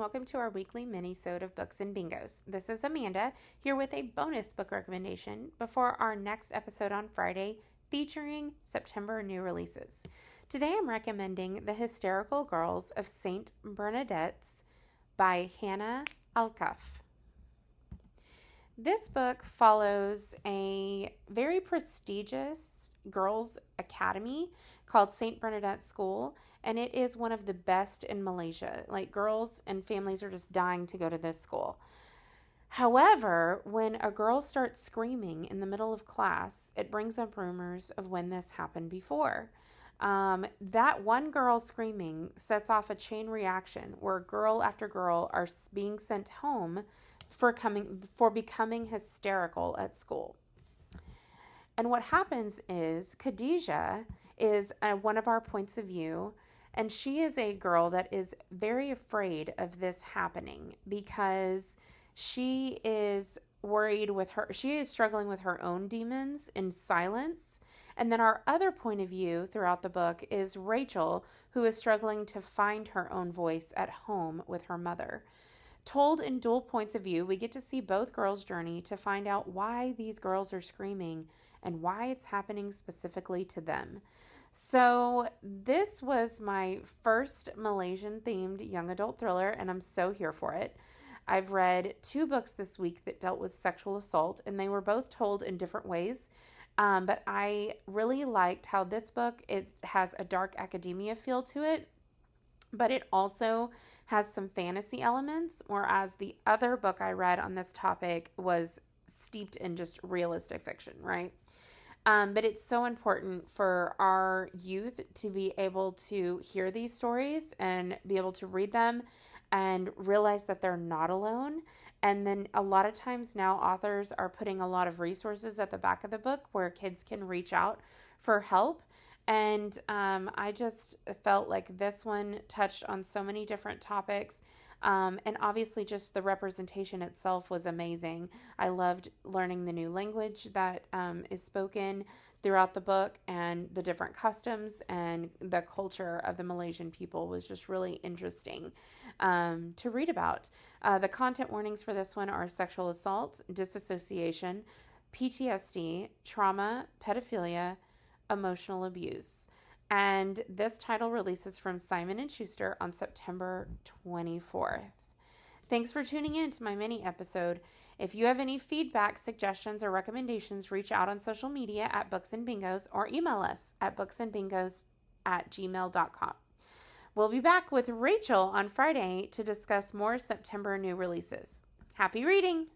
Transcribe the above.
welcome to our weekly mini-sode of Books and Bingos. This is Amanda, here with a bonus book recommendation before our next episode on Friday, featuring September new releases. Today I'm recommending The Hysterical Girls of St. Bernadette's by Hanna, Alkaf. This book follows a very prestigious girls' academy called St. Bernadette School, and it is one of the best in Malaysia. Like, girls and families are just dying to go to this school. However, when a girl starts screaming in the middle of class, it brings up rumors of when this happened before. That one girl screaming sets off a chain reaction where girl after girl are being sent home for becoming hysterical at school. And what happens is Khadijah is one of our points of view, and she is a girl that is very afraid of this happening because she is struggling with her own demons in silence. And then our other point of view throughout the book is Rachel, who is struggling to find her own voice at home with her mother. Told in dual points of view, we get to see both girls' journey to find out why these girls are screaming and why it's happening specifically to them. So this was my first Malaysian-themed young adult thriller, and I'm so here for it. I've read 2 books this week that dealt with sexual assault, and they were both told in different ways. But I really liked how this book has a dark academia feel to it, but it also has some fantasy elements, whereas the other book I read on this topic was steeped in just realistic fiction, right? But it's so important for our youth to be able to hear these stories and be able to read them and realize that they're not alone. And then a lot of times now authors are putting a lot of resources at the back of the book where kids can reach out for help. And I just felt like this one touched on so many different topics. And obviously just the representation itself was amazing. I loved learning the new language that is spoken throughout the book, and the different customs and the culture of the Malaysian people was just really interesting to read about. The content warnings for this one are sexual assault, disassociation, PTSD, trauma, pedophilia, emotional abuse. And this title releases from Simon & Schuster on September 24th. Thanks for tuning in to my mini episode. If you have any feedback, suggestions, or recommendations, reach out on social media at Books and Bingos or email us at booksandbingos@gmail.com. We'll be back with Rachel on Friday to discuss more September new releases. Happy reading!